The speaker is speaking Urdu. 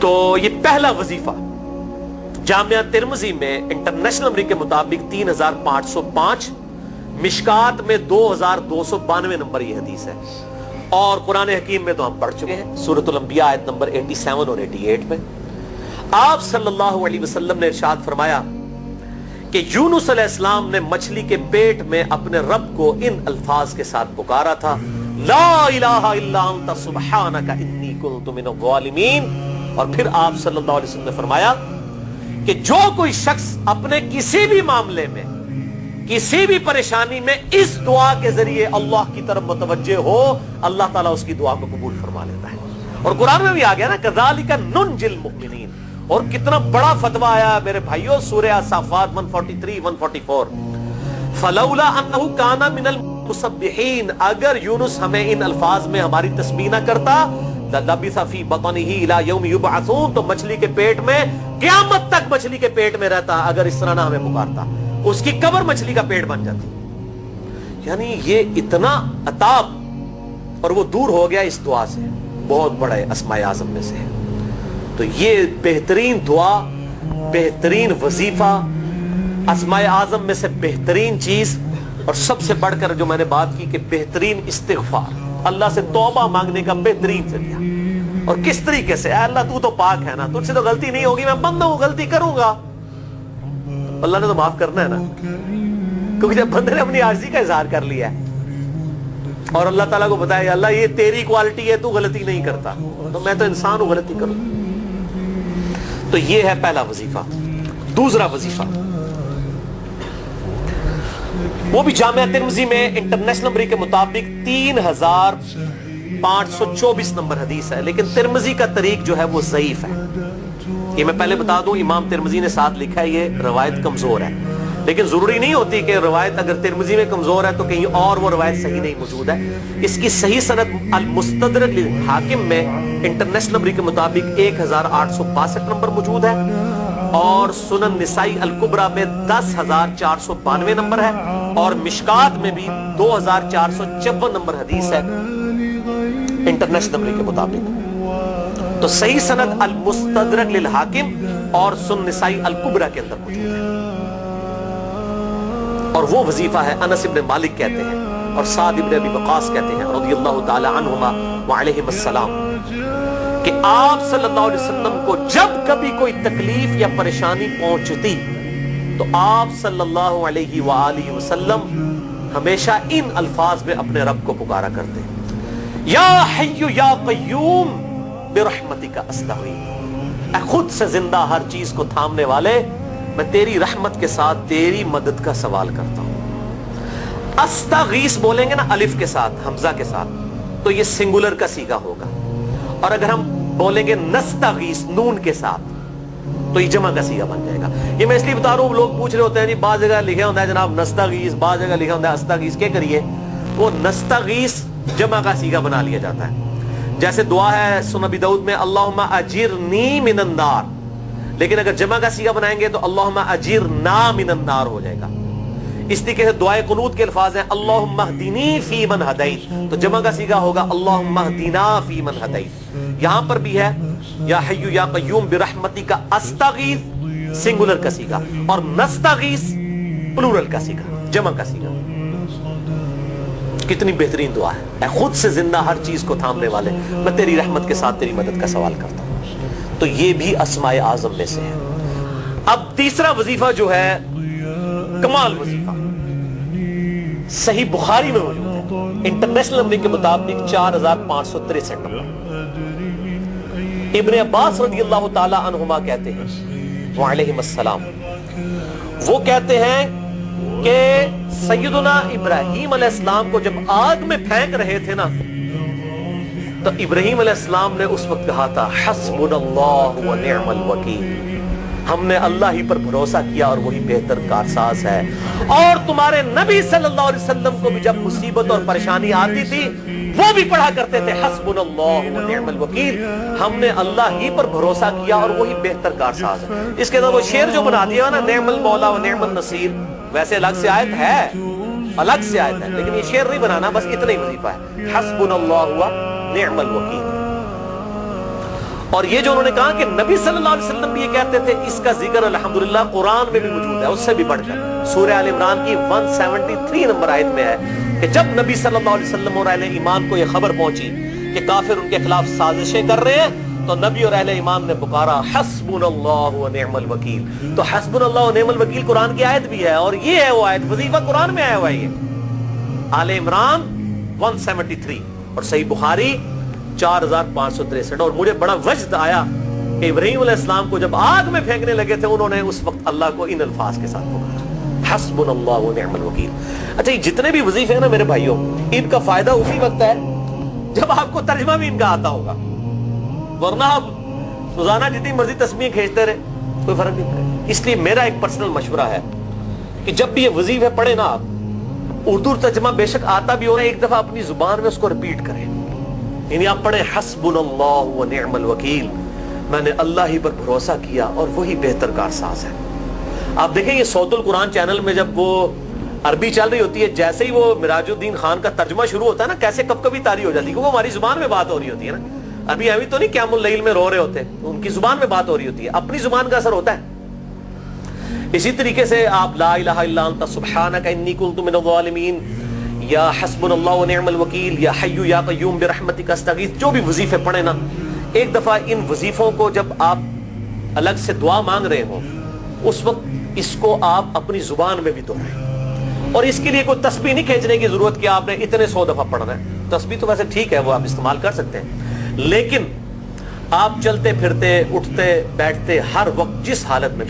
تو یہ پہلا وظیفہ جامعہ ترمذی میں انٹرنیشنل نمبر کے مطابق 3505، مشکات میں 2292 نمبر یہ حدیث ہے، اور قرآن حکیم میں تو ہم پڑھ چکے ہیں سورۃ الانبیاء آیت نمبر 87 اور 88 میں آپ صلی اللہ علیہ وسلم نے ارشاد فرمایا کہ یونس علیہ السلام نے مچھلی کے پیٹ میں اپنے رب کو ان الفاظ کے ساتھ پکارا تھا، لا الہ الا انت سبحانک انی کنت من الظالمین، اور پھر آپ صلی اللہ علیہ وسلم نے فرمایا کہ جو کوئی شخص اپنے کسی بھی معاملے میں، کسی بھی پریشانی میں اس دعا کے ذریعے اللہ کی طرف متوجہ ہو، اللہ تعالیٰ اس کی دعا کو قبول فرما لیتا ہے۔ اور قرآن میں بھی آ گیا نا کذالک ننجی المؤمنین، اور کتنا بڑا فتویٰ آیا میرے بھائیوں سورہ صافات 143 144، فلولا انہ کان من المسبحین، اگر یونس ہمیں ان الفاظ میں ہماری تسبیح نہ کرتا، للبث فی بطنہ الی یوم یبعثون، تو مچھلی کے پیٹ میں قیامت تک مچھلی کے پیٹ میں رہتا اگر اس طرح نہ ہمیں پکارتا، اس کی قبر مچھلی کا پیٹ بن جاتی۔ یعنی یہ اتنا عطاب، اور وہ دور ہو گیا اس دعا سے، بہت بڑے اسماء اعظم میں سے ہے۔ تو یہ بہترین دعا، بہترین وظیفہ، اسماء اعظم میں سے بہترین چیز، اور سب سے بڑھ کر جو میں نے بات کی کہ بہترین استغفار، اللہ سے توبہ مانگنے کا بہترین ذریعہ۔ اور کس طریقے سے؟ اے اللہ تو پاک ہے نا، تجھ سے تو غلطی نہیں ہوگی، میں بندہ ہوں، غلطی کروں گا، اللہ نے تو معاف کرنا ہے نا، کیونکہ جب بندے نے اپنی عاجزی کا اظہار کر لیا ہے اور اللہ تعالیٰ کو بتایا اللہ یہ تیری کوالٹی ہے، تو غلطی نہیں کرتا، تو میں تو انسان ہوں، غلطی کروں۔ تو یہ ہے پہلا وظیفہ۔ دوسرا وظیفہ وہ بھی جامعہ ترمذی میں انٹرنیشنل نمبر کے مطابق 3524 نمبر حدیث ہے، لیکن ترمذی کا طریق جو ہے وہ ضعیف ہے۔ یہ میں پہلے بتا دوں، امام ترمذی نے ساتھ لکھا ہے یہ روایت کمزور ہے، لیکن ضروری نہیں ہوتی کہ روایت اگر ترمذی میں کمزور ہے تو کہیں اور وہ روایت صحیح نہیں موجود ہے۔ اس کی صحیح سند المستدرک للحاکم میں انٹرنیشنل نمبر کے مطابق 1862 نمبر موجود ہے، اور سنن نسائی الکبریٰ میں 10492 نمبر ہے، اور مشکات میں بھی 2454 نمبر حدیث ہے انٹرنیشنل نمبر کے مطابق۔ تو صحیح سند المستدرک للحاکم اور سنن نسائی الکبریٰ کے اندر موجود ہے، اور وہ وظیفہ ہے انس بن مالک کہتے ہیں اور سعد بن ابی وقاص کہتے ہیں رضی اللہ تعالی عنہما وعلیہم السلام کہ آپ صلی اللہ علیہ وسلم کو جب کبھی کوئی تکلیف یا پریشانی پہنچتی تو آپ صلی اللہ علیہ وآلہ وسلم ہمیشہ ان الفاظ میں اپنے رب کو پکارا کرتے، یا حی یا قیوم برحمتک استغیث، اے خود سے زندہ ہر چیز کو تھامنے والے، میں تیری رحمت کے ساتھ تیری مدد کا سوال کرتا ہوں۔ استغیث بولیں گے نا الف کے ساتھ، حمزہ کے ساتھ، تو یہ سنگولر کا صیغہ ہوگا، اور اگر ہم بولیں گے نستغیث نون کے ساتھ تو یہ جمع کا صیغہ بن جائے گا۔ یہ میں اس لیے بتا رہا ہوں، لوگ پوچھ رہے ہوتے ہیں جی بعض جگہ لکھا ہوتا ہے جناب نستغیث، بعض جگہ لکھا ہوتا ہے استغیث، کیا کریے؟ وہ نستغیث جمع کا صیغہ بنا لیا جاتا ہے، جیسے دعا ہے سنن ابی داؤد میں اللہم اجرنی من النار، لیکن اگر جمع کا صیغہ بنائیں گے تو اللہم اجرنا من النار ہو جائے گا۔ اس طریقے سے دعائے قنوت کے الفاظ ہیں اللہم اہدنی فی من ہدیت، تو جمع کا صیغہ ہوگا اللہم اہدنا فی من ہدیت۔ یہاں پر بھی ہے یا حی یا قیوم برحمتک استغیث سنگولر کا صیغہ، اور نستغیث پلورل کا صیغہ، جمع کا صیغہ۔ کتنی بہترین دعا ہے، اے خود سے زندہ ہر چیز کو تھامنے والے، میں تیری رحمت کے ساتھ تیری مدد کا سوال کرتا ہوں۔ تو یہ بھی اسماء اعظم میں سے ہے۔ اب تیسرا وظیفہ جو ہے کمال وظیفہ، صحیح بخاری میں موجود ہے انٹرنیشنل نمبر کے مطابق 4563 نمبر۔ ابن عباس رضی اللہ تعالی عنہما کہتے ہیں وعلیہم السلام، وہ کہتے ہیں کہ سیدنا ابراہیم علیہ السلام کو جب آگ میں پھینک رہے تھے نا، تو ابراہیم علیہ السلام نے اس وقت کہا تھا حسبنا اللہ و نعم الوکیل، ہم نے اللہ ہی پر بھروسہ کیا اور وہی بہتر کارساز ہے۔ اور تمہارے نبی صلی اللہ علیہ وسلم کو بھی جب مصیبت اور پریشانی آتی تھی وہ بھی پڑھا کرتے تھے حسبنا اللہ و نعم الوکیل، ہم نے اللہ ہی پر بھروسہ کیا اور وہی بہتر کارساز ہے۔ اس کے اندر وہ شعر جو بنا دیا نا نعم المولا و نعم النصیر، ویسے الگ سے آیت ہے، الگ سے آیت ہے، لیکن یہ شعر نہیں بنانا، بس اتنا ہی وظیفہ ہے حسبنا اللہ و نعم الوکیل۔ اور یہ جو انہوں نے کہا کہ نبی صلی اللہ علیہ وسلم بھی یہ کہتے تھے، اس کا ذکر الحمدللہ قرآن میں بھی موجود ہے، اس سے بھی بڑھ کر سورہ آل عمران کی 173 نمبر آیت میں ہے کہ جب نبی صلی اللہ علیہ وسلم اور اہل ایمان کو یہ خبر پہنچی کہ کافر ان کے خلاف سازشیں کر رہے ہیں، تو نبی اور اہل ایمان نے پکارا حسبنا اللہ و نعم الوکیل۔ تو حسبنا اللہ و نعم الوکیل قرآن کی آیت بھی ہے، اور یہ ہے وہ آیت، وظیفہ قرآن میں آیا ہوا ہے یہ، آل عمران 173 اور صحیح بخاری 4563۔ اور مجھے بڑا وجد آیا کہ ابراہیم علیہ السلام کو جب آگ میں پھینکنے لگے تھے، انہوں نے اس وقت اللہ کو ان الفاظ کے ساتھ پکارا، حسبنا اللہ و نعم الوکیل۔ اچھا، یہ جتنے بھی وظیفے ہیں نا میرے بھائیوں، ان کا فائدہ اسی وقت ہے جب آپ کو ترجمہ بھی ان کا آتا ہوگا، ورنہ آپ روزانہ جتنی مرضی تسبیحیں کھینچتے رہے کوئی فرق نہیں پڑے۔ اس لیے میرا ایک پرسنل مشورہ ہے کہ جب بھی یہ وظیفے پڑھیں نا آپ، اردو ترجمہ بے شک آتا بھی ہو رہا ہے، ایک دفعہ اپنی زبان میں اس کو ریپیٹ کریں، یعنی آپ پڑھیں حسبنا اللہ و نعم الوکیل، میں نے اللہ ہی پر بھروسہ کیا اور وہی بہتر کارساز ہے۔ آپ دیکھیں یہ صوت القرآن چینل میں جب وہ عربی چل رہی ہوتی ہے، جیسے ہی وہ مراج الدین خان کا ترجمہ شروع ہوتا ہے نا، کیسے کب کبھی طاری ہو جاتی ہے، کیونکہ وہ ہماری زبان میں بات ہو رہی ہوتی ہے نا، ابھی ابھی تو نہیں قیام اللیل میں رو رہے ہوتے، ان کی زبان میں بات ہو رہی ہوتی ہے، اپنی زبان کا اثر ہوتا ہے۔ اسی طریقے سے آپ لا الہ الا انت سبحانک انی کنت من الظالمین، یا حسبنا اللہ و نعم الوکیل، یا حی یا قیوم برحمتک استغیث، جو بھی وظیفے پڑھیں نا، ایک دفعہ ان وظیفوں کو جب آپ الگ سے دعا مانگ رہے ہوں، اس وقت اس کو آپ اپنی زبان میں بھی دہرائیں، اور اس کے لیے کوئی تسبیح نہیں کھینچنے کی ضرورت کہ آپ نے اتنے 100 دفعہ پڑھنا ہے۔ تسبیح تو ویسے ٹھیک ہے، وہ آپ استعمال کر سکتے ہیں، لیکن آپ چلتے پھرتے، اٹھتے بیٹھتے، ہر وقت جس حالت میں